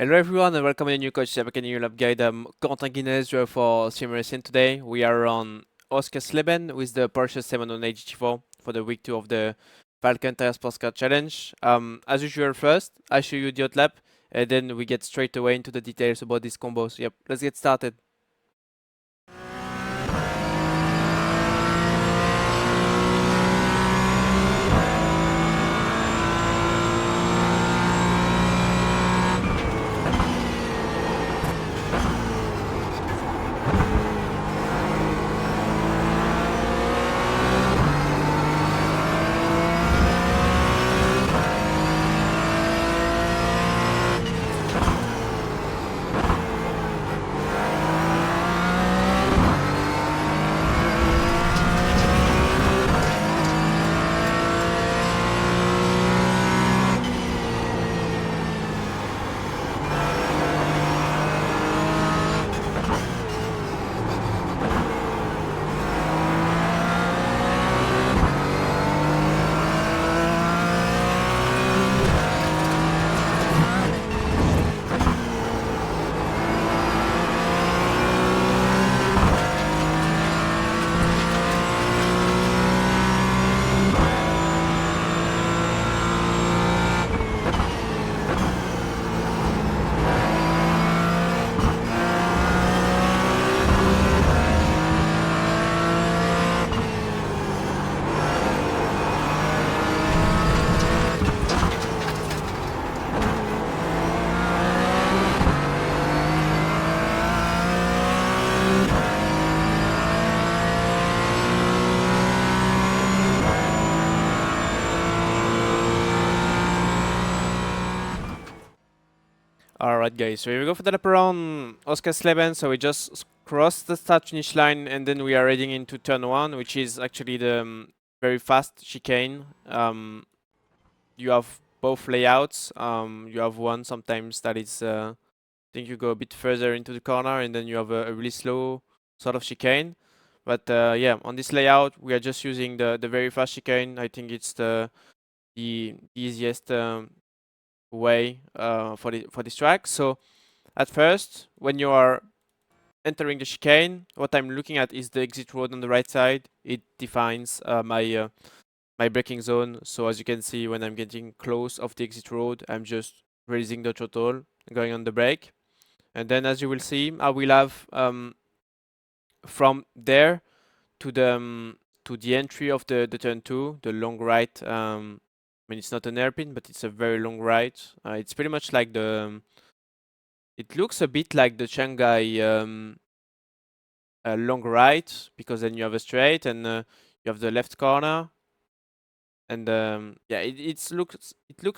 Hello everyone and welcome to a new Coach Back in new lab guide. Corentin Guinez driver for iRacing today. We are on Oschersleben with the Porsche 718 GT4 for the week 2 of the Falcon Tire Sports Car Challenge. As usual, first I show you the hot lap and then we get straight away into the details about this combo. So yep, let's get started. Alright guys, so here we go for the lap around Oschersleben. So we just crossed the start finish line and then we are heading into turn 1, which is actually the very fast chicane. You have both layouts. You have one sometimes that is, I think you go a bit further into the corner and then you have a really slow sort of chicane. But yeah, on this layout we are just using the very fast chicane. I think it's the easiest way for this track. So at first, when you are entering the chicane, what I'm looking at is the exit road on the right side. It defines my braking zone. So as you can see, when I'm getting close of the exit road, I'm just releasing the throttle, going on the brake, and then as you will see, I will have from there to the entry of the turn 2, the long right. I mean, it's not an hairpin, but it's a very long right. It's pretty much like the. It looks a bit like the Shanghai long right, because then you have a straight and you have the left corner, and yeah, it looks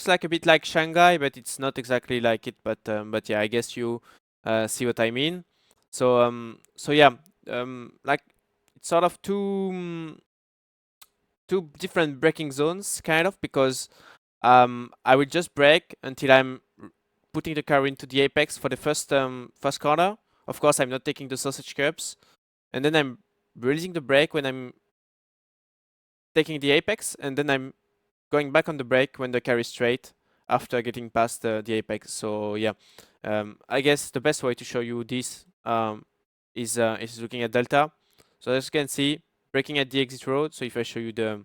like a bit like Shanghai, but it's not exactly like it. But yeah, I guess you see what I mean. So yeah, like it's sort of two different braking zones, kind of, because I will just brake until I'm putting the car into the apex for the first corner. Of course, I'm not taking the sausage curbs, and then I'm releasing the brake when I'm taking the apex, and then I'm going back on the brake when the car is straight after getting past the apex. So yeah, I guess the best way to show you this is looking at delta. So as you can see, braking at the exit road. So if I show you the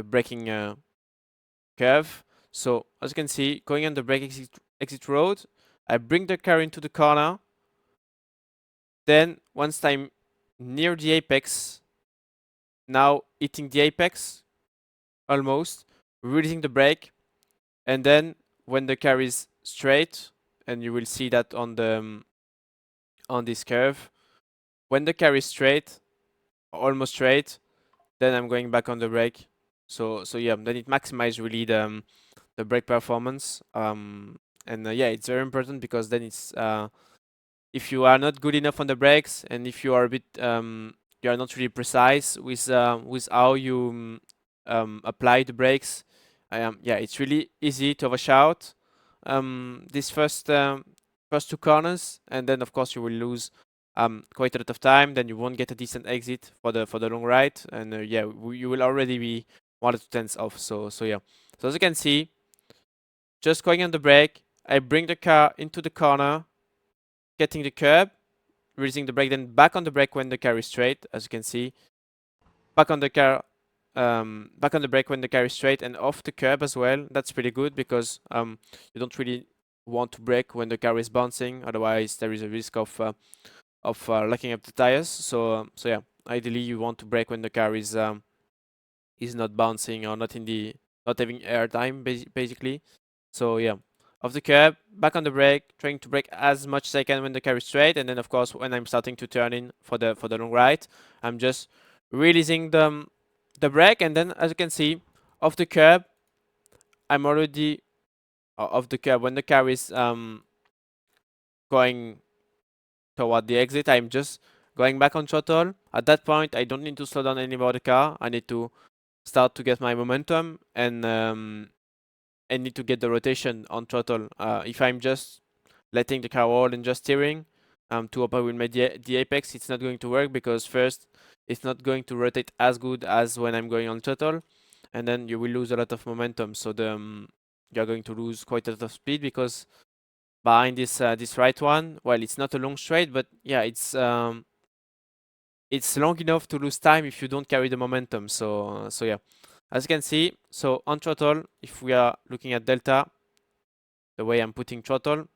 braking curve. So as you can see, going on the brake exit road, I bring the car into the corner. Then once I'm near the apex, now hitting the apex, almost, releasing the brake, and then when the car is straight, and you will see that on the on this curve, when the car is straight, almost straight, then I'm going back on the brake. So yeah, then it maximizes really the brake performance. And yeah, it's very important because then it's if you are not good enough on the brakes and if you are a bit you are not really precise with how you apply the brakes, yeah, it's really easy to overshoot these first two corners, and then of course you will lose quite a lot of time. Then you won't get a decent exit for the long right, and yeah, you will already be 1 or 2 tenths off. So yeah. So as you can see, just going on the brake. I bring the car into the corner, getting the curb, releasing the brake, then back on the brake when the car is straight, as you can see. Back on the car, back on the brake when the car is straight, and off the curb as well. That's pretty good because you don't really want to brake when the car is bouncing. Otherwise, there is a risk of locking up the tires. So yeah, ideally you want to brake when the car is not bouncing or not having air time basically. So yeah, off the curb, back on the brake, trying to brake as much as I can when the car is straight, and then of course when I'm starting to turn in for the long right, I'm just releasing the brake, and then as you can see, off the curb, I'm already off the curb when the car is going toward the exit. I'm just going back on throttle. At that point, I don't need to slow down anymore the car. I need to start to get my momentum and need to get the rotation on throttle. If I'm just letting the car roll and just steering to open with the apex, it's not going to work because first, it's not going to rotate as good as when I'm going on throttle, and then you will lose a lot of momentum. So you're going to lose quite a lot of speed because behind this right one, well, it's not a long straight, but yeah, it's long enough to lose time if you don't carry the momentum. So yeah, as you can see, so on throttle, if we are looking at delta, the way I'm putting throttle,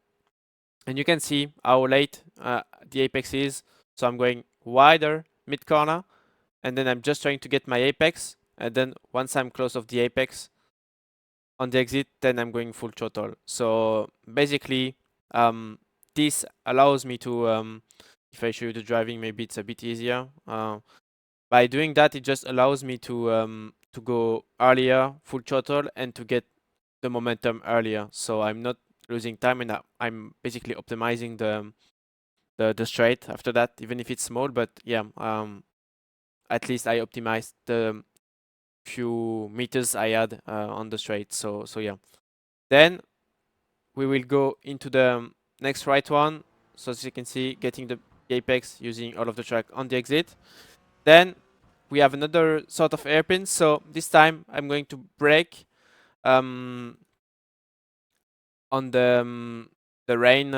and you can see how late the apex is. So I'm going wider mid corner, and then I'm just trying to get my apex, and then once I'm close of the apex on the exit, then I'm going full throttle. So basically, this allows me to, if I show you the driving, maybe it's a bit easier. By doing that, it just allows me to go earlier, full throttle, and to get the momentum earlier. So I'm not losing time, and I'm basically optimizing the straight after that, even if it's small. But yeah, at least I optimized the few meters I had on the straight. So yeah. Then we will go into the next right one. So as you can see, getting the apex using all of the track on the exit. Then we have another sort of hairpin. So this time I'm going to brake on the rain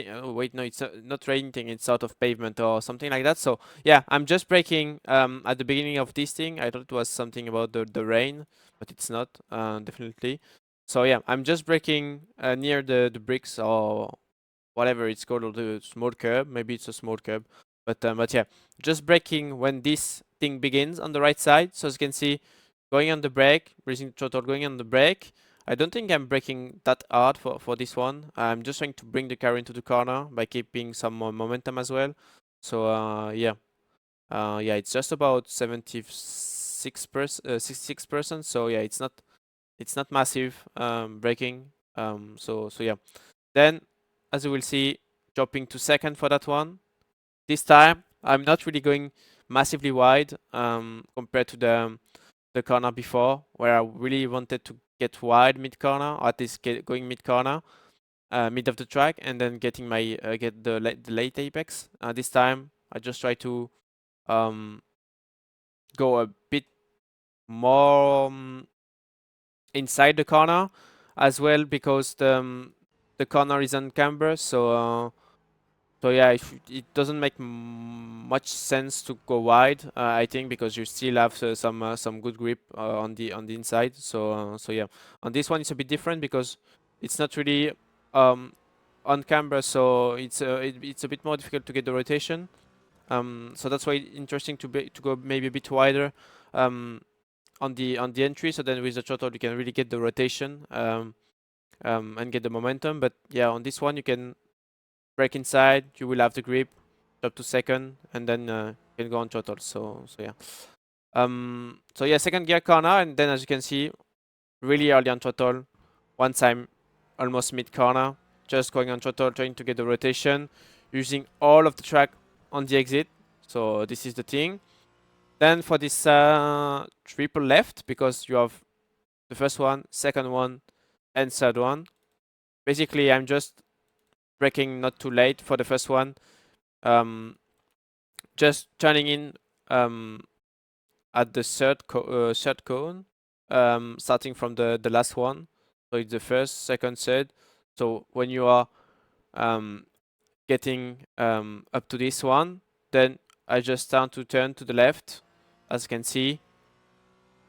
oh, wait, no, it's not rain thing, it's sort of pavement or something like that. So yeah, I'm just braking at the beginning of this thing. I thought it was something about the rain, but it's not, definitely. So yeah, I'm just braking near the bricks or whatever it's called, or the small curb. Maybe it's a small curb, but yeah, just braking when this thing begins on the right side. So as you can see, going on the brake, raising the throttle, going on the brake. I don't think I'm braking that hard for this one. I'm just trying to bring the car into the corner by keeping some more momentum as well. So yeah, yeah, it's just about 66%. So yeah, it's not massive braking. So yeah. Then, as you will see, dropping to second for that one. This time, I'm not really going massively wide compared to the corner before, where I really wanted to get wide mid corner, or at least going mid corner, mid of the track, and then getting my get the late apex. This time, I just try to go a bit more inside the corner as well, because the corner is on camber. So yeah, if it doesn't make much sense to go wide, I think, because you still have some good grip on the inside. So yeah, on this one it's a bit different because it's not really on camber, so it's a bit more difficult to get the rotation. So that's why it's interesting to go maybe a bit wider on the entry. So then with the throttle you can really get the rotation and get the momentum. But yeah, on this one you can brake inside, you will have the grip, up to second, and then you can go on throttle. So yeah. So yeah, second gear corner, and then as you can see, really early on throttle. Once I'm almost mid corner, just going on throttle, trying to get the rotation, using all of the track on the exit. So this is the thing. Then for this triple left, because you have the first one, second one, and third one. Basically, I'm just braking not too late for the first one. Just turning in at the third cone, starting from the last one. So it's the first, second, third. So when you are getting up to this one, then I just start to turn to the left, as you can see.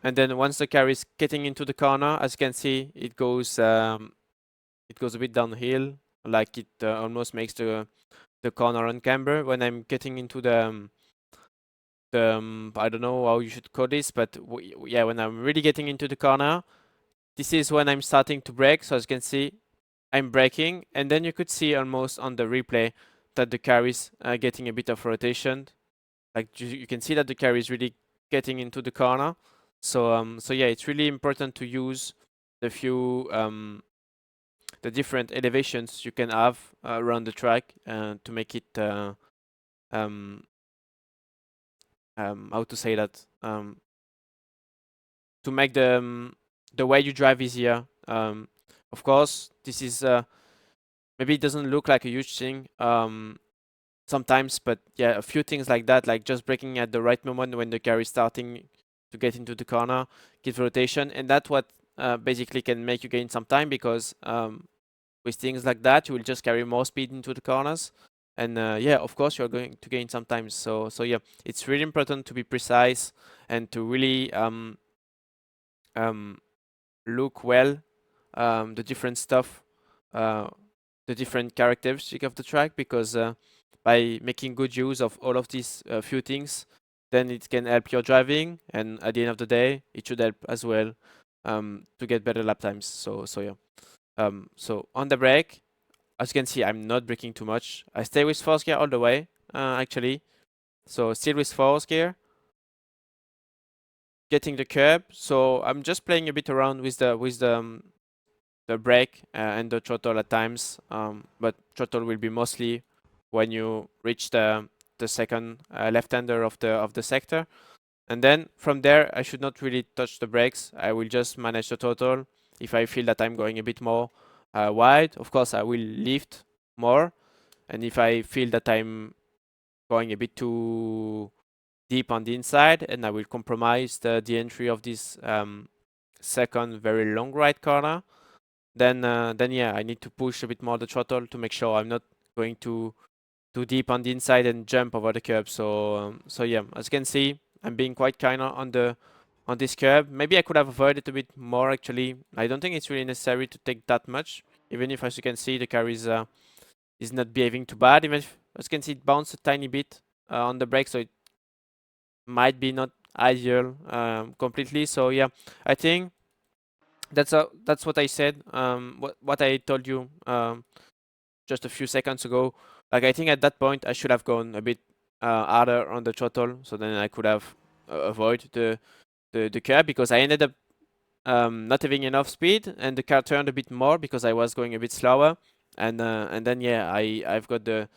And then once the car is getting into the corner, as you can see, it goes a bit downhill, like it almost makes the corner uncamber. When I'm getting into the I don't know how you should call this, but yeah, when I'm really getting into the corner, this is when I'm starting to brake. So as you can see, I'm braking, and then you could see almost on the replay that the car is getting a bit of rotation. Like you can see that the car is really getting into the corner. So yeah, it's really important to use the few the different elevations you can have around the track to make it um, how to say that, to make the way you drive easier. Of course, this is maybe it doesn't look like a huge thing sometimes, but yeah, a few things like that, like just braking at the right moment when the car is starting to get into the corner, gives rotation, and that's what basically can make you gain some time, because with things like that, you will just carry more speed into the corners. And yeah, of course, you're going to gain some time. So yeah, it's really important to be precise and to really um, look well the different stuff, uh, the different characteristics of the track, because by making good use of all of these few things, then it can help your driving, and at the end of the day, it should help as well to get better lap times. So yeah. So on the brake, as you can see, I'm not braking too much. I stay with fourth gear all the way, actually. So still with fourth gear, getting the curb. So I'm just playing a bit around with the brake and the throttle at times. But throttle will be mostly when you reach the second left-hander of the sector. And then from there, I should not really touch the brakes. I will just manage the throttle. If I feel that I'm going a bit more wide, of course, I will lift more. And if I feel that I'm going a bit too deep on the inside, and I will compromise the entry of this second very long right corner, then yeah, I need to push a bit more the throttle to make sure I'm not going too deep on the inside and jump over the curb. So yeah, as you can see, I'm being quite kind on this curb. Maybe I could have avoided a bit more actually. I don't think it's really necessary to take that much, even if, as you can see, the car is not behaving too bad. Even if, as you can see, it bounced a tiny bit on the brake, so it might be not ideal completely. So yeah, I think that's what I said. What I told you just a few seconds ago. Like I think at that point I should have gone a bit harder on the throttle, so then I could have avoided the curb, because I ended up not having enough speed, and the car turned a bit more because I was going a bit slower, and then yeah, I've got the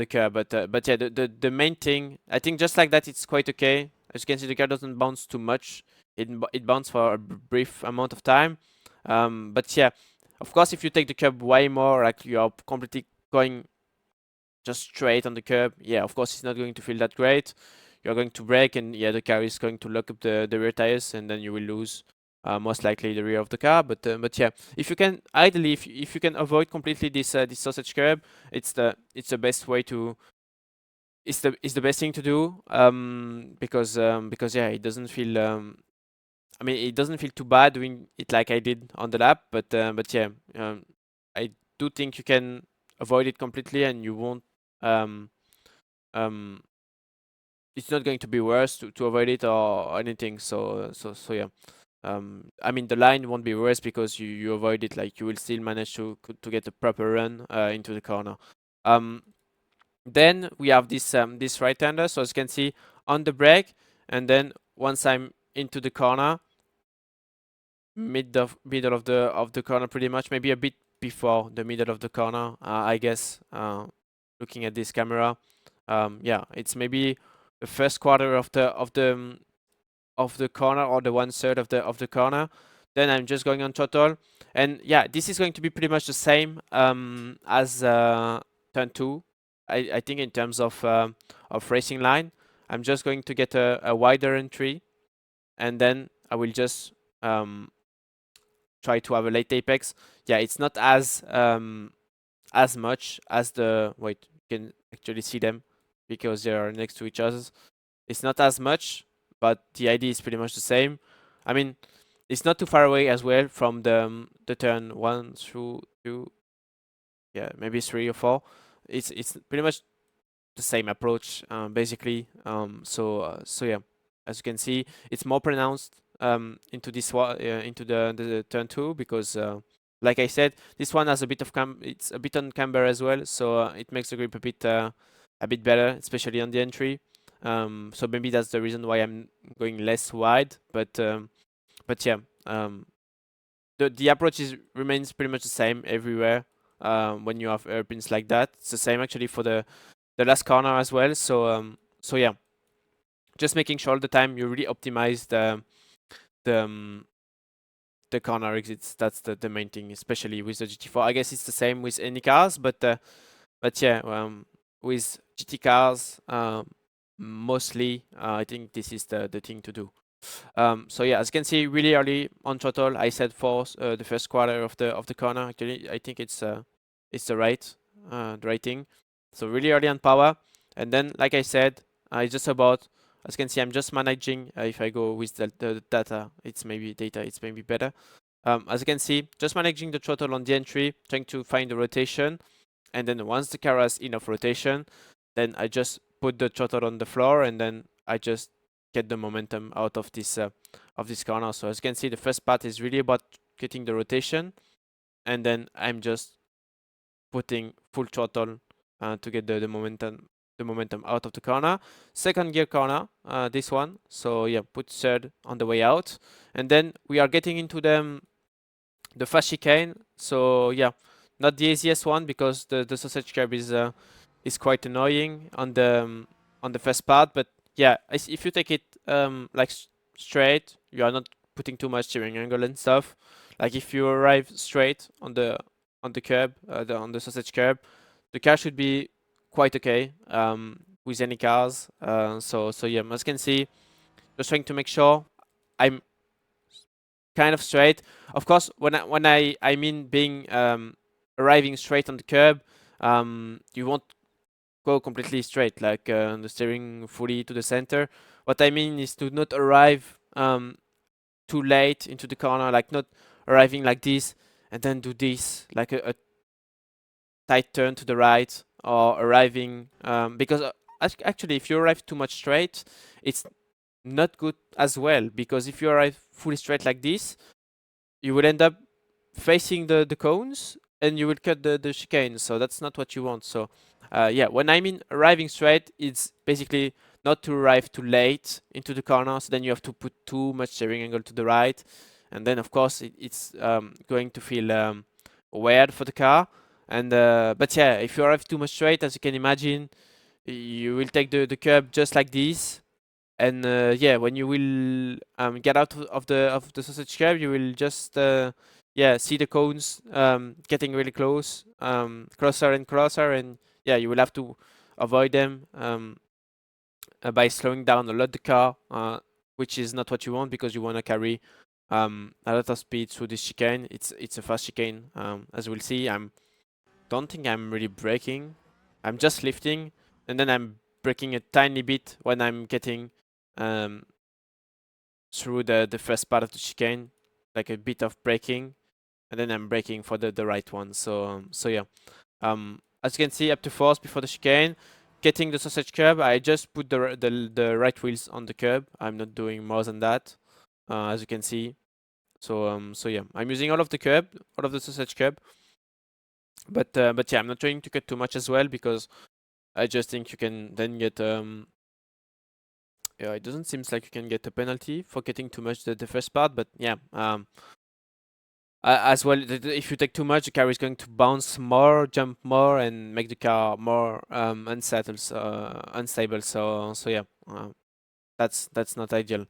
car. But yeah, the main thing, I think just like that, it's quite okay. As you can see, the car doesn't bounce too much. It bounces for a brief amount of time. But yeah, of course, if you take the curb way more, like you are completely going just straight on the curb, yeah, of course, it's not going to feel that great. You're going to brake, and yeah, the car is going to lock up the rear tires, and then you will lose most likely the rear of the car. But yeah, if you can ideally, if you can avoid completely this sausage curb, it's the best way to it's the best thing to do, because yeah, it doesn't feel I mean, it doesn't feel too bad doing it like I did on the lap, but yeah, I do think you can avoid it completely, and you won't um um it's not going to be worse to avoid it or anything. So yeah. I mean, the line won't be worse because you avoid it. Like you will still manage to get a proper run into the corner. Um, then we have this right-hander. So as you can see on the brake, and then once I'm into the corner, middle of the corner, pretty much, maybe a bit before the middle of the corner, I guess. Looking at this camera, yeah, it's maybe the first quarter of the corner, or the 1/3 of the corner. Then I'm just going on throttle, and yeah, this is going to be pretty much the same as turn two. I think in terms of racing line, I'm just going to get a wider entry, and then I will just try to have a late apex, yeah, it's not as much as the wait. You can actually see them because they are next to each other. It's not as much, but the idea is pretty much the same. I mean, it's not too far away as well from the turn 1 through 2, yeah, maybe 3 or 4. It's pretty much the same approach, basically. So yeah, as you can see, it's more pronounced into this one, into the turn 2, because like I said, this one has a bit of it's a bit on camber as well, so it makes the grip a bit better, especially on the entry. So maybe that's the reason why I'm going less wide, but yeah, the approach remains pretty much the same everywhere. When you have airpins like that, it's the same actually for the last corner as well. So yeah, just making sure all the time you really optimize the um, the corner exits. That's the main thing, especially with the GT4. I guess it's the same with any cars, but yeah, with GT cars, mostly, I think this is the thing to do. So yeah, as you can see, really early on throttle, I said for the first quarter of the corner. Actually, I think it's the right thing. So really early on power, and then like I said, it's just about, as you can see, I'm just managing. If I go with the data, it's maybe better. As you can see, just managing the throttle on the entry, trying to find the rotation, and then once the car has enough rotation, then I just put the throttle on the floor, and then I just get the momentum out of this corner. So as you can see, the first part is really about getting the rotation, and then I'm just putting full throttle to get the momentum out of the corner. Second gear corner, this one. So yeah, put third on the way out, and then we are getting into the fast chicane. So yeah, not the easiest one, because the sausage curb is quite annoying on the first part. But yeah, if you take it like straight, you are not putting too much steering angle and stuff. Like if you arrive straight on the curb, on the sausage curb, the car should be quite okay with any cars. So yeah, as you can see, just trying to make sure I'm kind of straight. Of course, when I mean being arriving straight on the curb, you won't go completely straight, like the steering fully to the center. What I mean is to not arrive too late into the corner, like not arriving like this and then do this, like a tight turn to the right, or arriving because actually if you arrive too much straight, it's not good as well, because if you arrive fully straight like this, you will end up facing the cones, and you will cut the chicane. So that's not what you want. So yeah, when I mean arriving straight, it's basically not to arrive too late into the corner, so then you have to put too much steering angle to the right, and then of course it's going to feel weird for the car. And but yeah, if you arrive too much straight, as you can imagine, you will take the curb just like this. And yeah, when you will get out of the sausage curb, you will just yeah, see the cones getting really close, closer and closer, and yeah, you will have to avoid them by slowing down a lot the car, which is not what you want, because you want to carry a lot of speed through this chicane. It's a fast chicane, as we'll see. Don't think I'm really braking. I'm just lifting, and then I'm braking a tiny bit when I'm getting um, through the first part of the chicane, like a bit of braking, and then I'm braking for the right one. So yeah, as you can see, up to fourth before the chicane, getting the sausage curb, I just put the right wheels on the curb. I'm not doing more than that, as you can see. So yeah, I'm using all of the curb, all of the sausage curb, but yeah, I'm not trying to cut too much as well, because I just think you can then get yeah, it doesn't seem like you can get a penalty for getting too much the first part, but yeah, as well, if you take too much, the car is going to bounce more, jump more, and make the car more unsettled, unstable. So yeah, that's not ideal.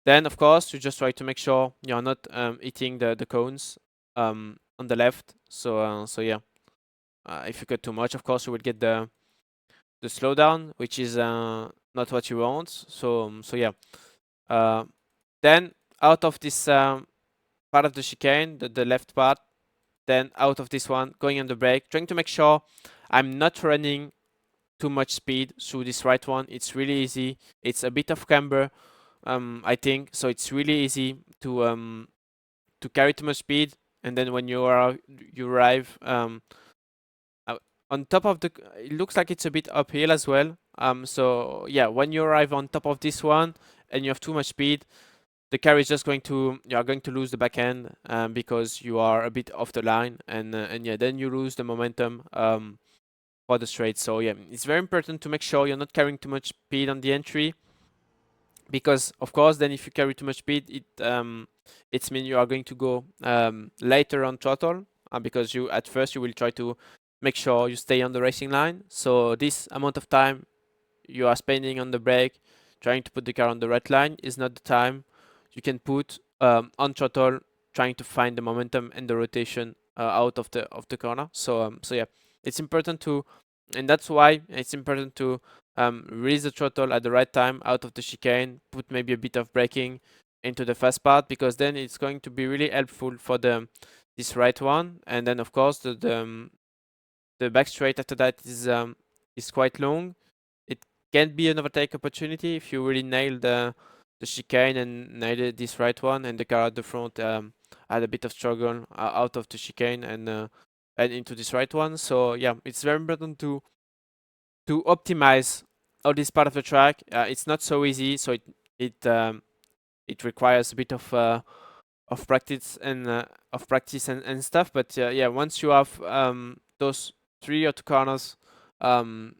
Then of course you just try to make sure you're not hitting the cones on the left. So yeah, if you cut too much, of course you will get the slowdown, which is not what you want. So yeah, then out of this part of the chicane, the left part, then out of this one, going on the brake, trying to make sure I'm not running too much speed through this right one. It's really easy. It's a bit of camber, I think, so it's really easy to carry too much speed, and then when you arrive on top of the, it looks like it's a bit uphill as well. So yeah, when you arrive on top of this one and you have too much speed, the car is just going to, you are going to lose the back end because you are a bit off the line, and yeah, then you lose the momentum for the straight. So yeah, it's very important to make sure you're not carrying too much speed on the entry, because of course then if you carry too much speed, it's mean you are going to go later on throttle, because you at first you will try to make sure you stay on the racing line. So this amount of time you are spending on the brake trying to put the car on the right line is not the time you can put on throttle trying to find the momentum and the rotation out of the corner. So yeah, it's important to, and that's why it's important to release the throttle at the right time out of the chicane, put maybe a bit of braking into the fast part, because then it's going to be really helpful for this right one. And then of course the back straight after that is quite long. It can be an overtake opportunity if you really nail the chicane and nail this right one, and the car at the front had a bit of struggle out of the chicane and into this right one. So yeah, it's very important to optimize all this part of the track. It's not so easy, so it requires a bit of practice and stuff. But yeah, once you have those 3 or 2 corners um,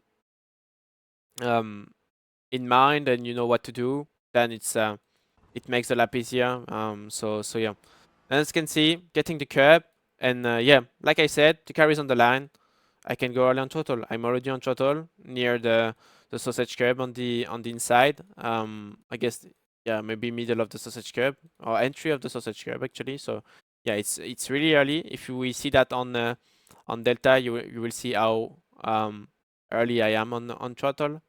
in mind and you know what to do, then it makes the lap easier. So yeah, and as you can see, getting the curb, and yeah, like I said, the car is on the line. I can go early on throttle. I'm already on throttle near the sausage curb on the inside. I guess yeah, maybe middle of the sausage curb or entry of the sausage curb actually. So yeah, it's really early. If we see that on Delta, you will see how early I am on throttle.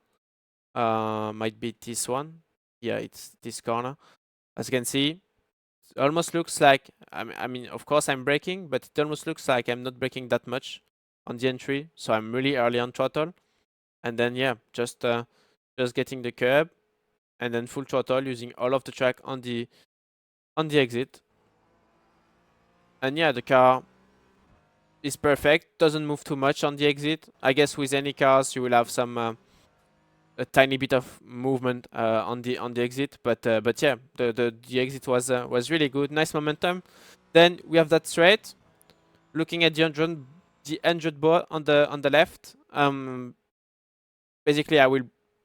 Might be this one. Yeah, it's this corner. As you can see, it almost looks like, I mean, of course I'm braking, but it almost looks like I'm not braking that much on the entry. So I'm really early on throttle. And then, yeah, just getting the curb and then full throttle using all of the track on the exit. And yeah, the car is perfect. Doesn't move too much on the exit. I guess with any cars, you will have some a tiny bit of movement on the exit, but yeah, the exit was really good, nice momentum. Then we have that straight, looking at the 100 board on the left. Basically, I will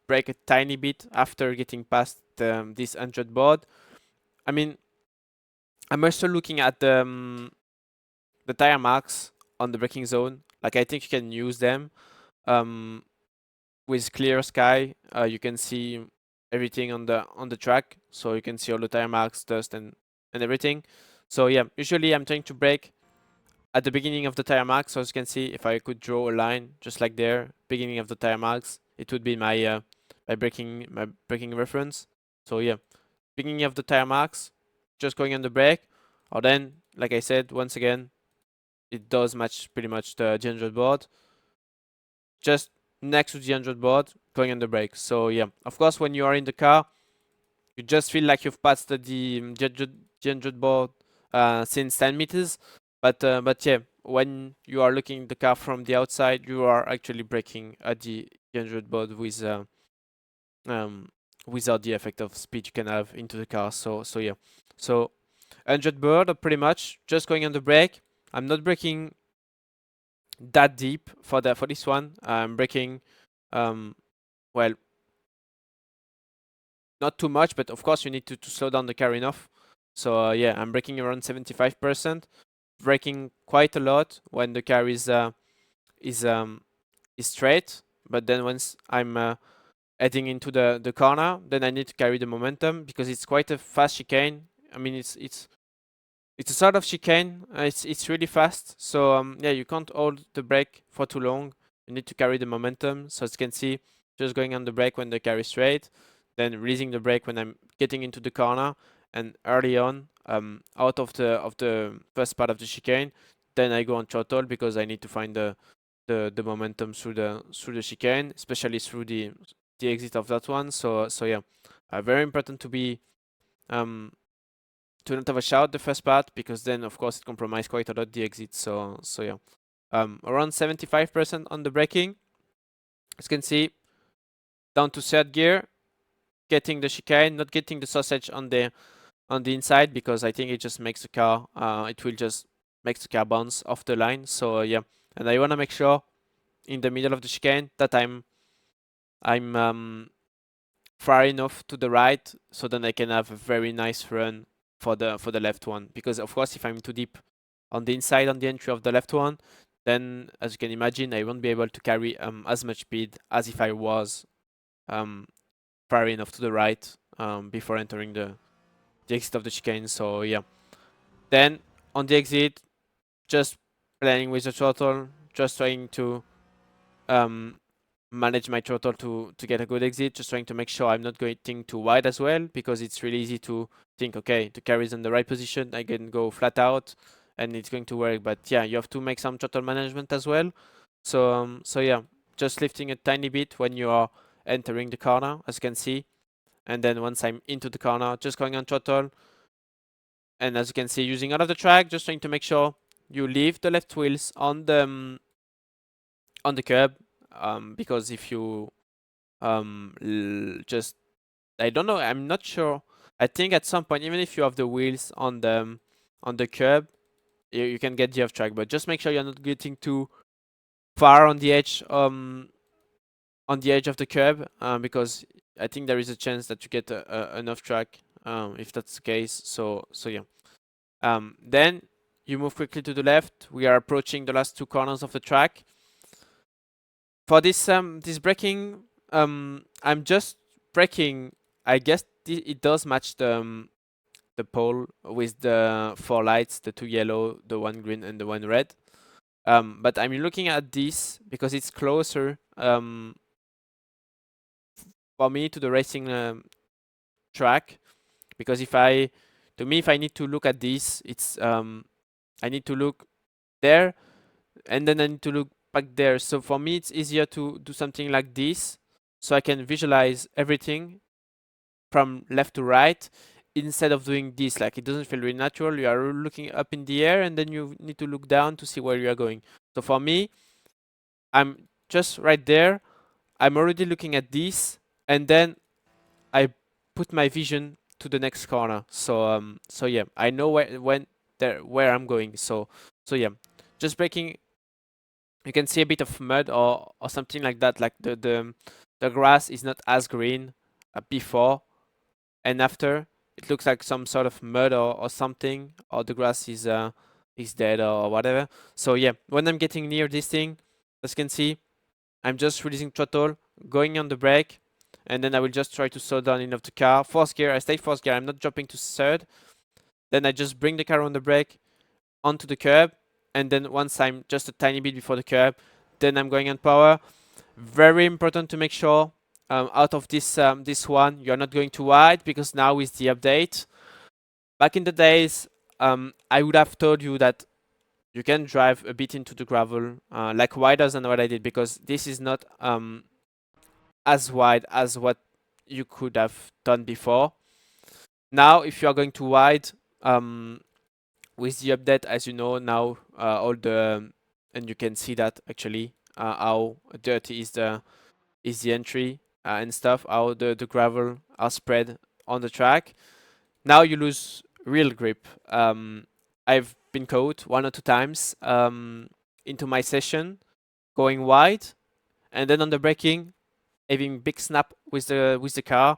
brake a tiny bit after getting past this 100 board. I mean, I'm also looking at the tire marks on the braking zone. Like I think you can use them. With clear sky, you can see everything on the track, so you can see all the tire marks, dust, and everything. So yeah, usually I'm trying to brake at the beginning of the tire marks. So as you can see, if I could draw a line just like there, beginning of the tire marks, it would be my braking reference. So yeah, beginning of the tire marks, just going on the brake, or then, like I said, once again, it does match pretty much the 100 board. Just next to the 100 board, going on the brake. So yeah, of course, when you are in the car, you just feel like you've passed the 100 board since 10 meters. But yeah, when you are looking at the car from the outside, you are actually braking at the 100 board with without the effect of speed you can have into the car. So yeah, so 100 board, pretty much just going on the brake. I'm not braking that deep for this one. I'm braking well, not too much, but of course you need to slow down the car enough. So yeah, I'm braking around 75%, braking quite a lot when the car is straight. But then once I'm heading into the corner, then I need to carry the momentum because it's quite a fast chicane. I mean, it's a sort of chicane. It's really fast. So yeah, you can't hold the brake for too long. You need to carry the momentum. So as you can see, just going on the brake when the car is straight, then releasing the brake when I'm getting into the corner, and early on, out of the first part of the chicane. Then I go on throttle because I need to find the momentum through the chicane, especially through the exit of that one. So yeah, very important to be to not have a shout the first part, because then of course it compromises quite a lot the exit. So yeah, around 75% on the braking. As you can see, down to third gear, getting the chicane, not getting the sausage on the inside, because I think it just makes the car, it will just make the car bounce off the line. So yeah, and I want to make sure in the middle of the chicane that I'm far enough to the right, so then I can have a very nice run for the left one. Because of course, if I'm too deep on the inside on the entry of the left one, then as you can imagine, I won't be able to carry as much speed as if I was far enough to the right before entering the exit of the chicane. So yeah, then on the exit, just playing with the throttle, just trying to manage my throttle to get a good exit, just trying to make sure I'm not going too wide as well, because it's really easy to think, okay, the car is in the right position, I can go flat out and it's going to work. But yeah, you have to make some throttle management as well. So so yeah, just lifting a tiny bit when you are entering the corner, as you can see, and then once I'm into the corner, just going on throttle, and as you can see, using out of the track, just trying to make sure you leave the left wheels on the curb, because if you just, I don't know, I'm not sure, I think at some point, even if you have the wheels on the curb, you can get the off track, but just make sure you're not getting too far on the edge of the curb, because I think there is a chance that you get an off track if that's the case. So yeah, then you move quickly to the left. We are approaching the last two corners of the track. For this braking, I'm just braking. I guess it does match the pole with the four lights, the two yellow, the one green, and the one red. But I'm looking at this because it's closer for me to the racing track. Because if I need to look at this, it's I need to look there, and then I need to look back there. So for me, it's easier to do something like this, so I can visualize everything from left to right, instead of doing this. Like, it doesn't feel really natural. You are looking up in the air, and then you need to look down to see where you are going. So for me, I'm just right there. I'm already looking at this, and then I put my vision to the next corner. So yeah, I know where I'm going. So yeah, just braking. You can see a bit of mud or something like that. Like the grass is not as green before and after. It looks like some sort of mud or something, or the grass is dead or whatever. So yeah, when I'm getting near this thing, as you can see, I'm just releasing throttle, going on the brake, and then I will just try to slow down enough the car. Fourth gear, I stay fourth gear, I'm not jumping to third. Then I just bring the car on the brake onto the curb, and then once I'm just a tiny bit before the curb, then I'm going on power. Very important to make sure out of this this one, you're not going too wide, because now with the update, back in the days, I would have told you that you can drive a bit into the gravel, like wider than what I did, because this is not as wide as what you could have done before. Now, if you are going too wide, with the update, as you know now, all the and you can see that actually how dirty is the entry and stuff, how the gravel are spread on the track. Now you lose real grip. I've been caught one or two times into my session going wide, and then on the braking, having big snap with the car.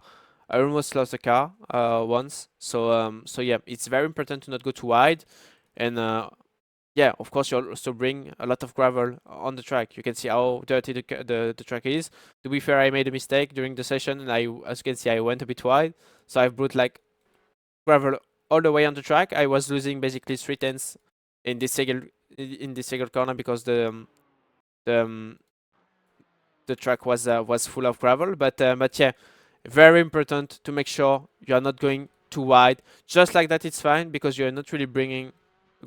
I almost lost the car once. So yeah, it's very important to not go too wide, and yeah, of course, you also bring a lot of gravel on the track. You can see how dirty the track is. To be fair, I made a mistake during the session, and as you can see, I went a bit wide, so I've brought like gravel all the way on the track. I was losing basically 3/10 in this single corner, because the um, the track was full of gravel. But yeah, very important to make sure you are not going too wide, just like that, it's fine because you're not really bringing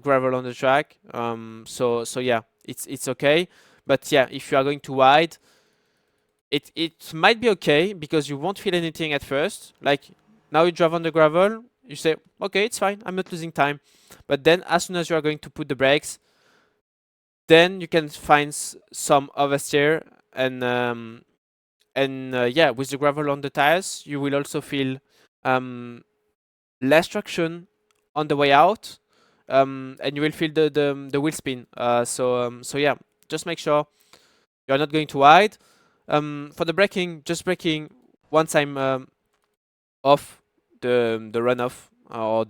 gravel on the track. So yeah, it's okay. But yeah, if you are going too wide, it might be okay because you won't feel anything at first. Like now you drive on the gravel, you say, okay, it's fine, I'm not losing time. But then as soon as you are going to put the brakes, then you can find some oversteer and yeah, with the gravel on the tires, you will also feel less traction on the way out, and you will feel the wheel spin. So yeah, just make sure you're not going too wide. For the braking, just braking once I'm off the runoff or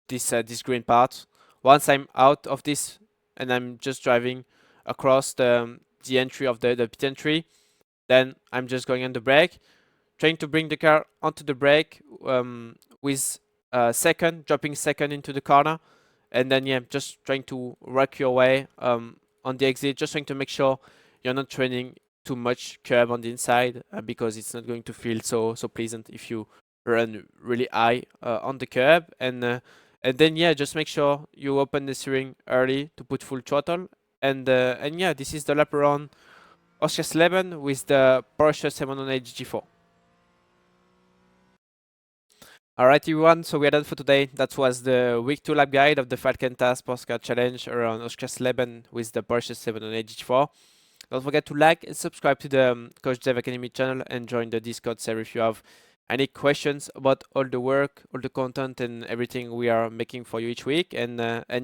this green part. Once I'm out of this and I'm just driving across the entry of the pit entry, then I'm just going on the brake, trying to bring the car onto the brake with second, dropping second into the corner, and then yeah, just trying to work your way on the exit, just trying to make sure you're not training too much curb on the inside because it's not going to feel so pleasant if you run really high on the curb, and then yeah, just make sure you open the steering early to put full throttle, and yeah, this is the lap around Oschersleben with the Porsche 708 GT4. Alright everyone, so we are done for today. That was the week 2 lap guide of the Falcon Task Postcard Challenge around Oschersleben with the Porsche 708 GT4. Don't forget to like and subscribe to the Coach Dev Academy channel and join the Discord server if you have any questions about all the work, all the content and everything we are making for you each week. And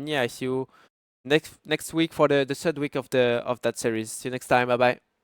yeah, I see you next week for the third week of that series. See you next time. Bye bye.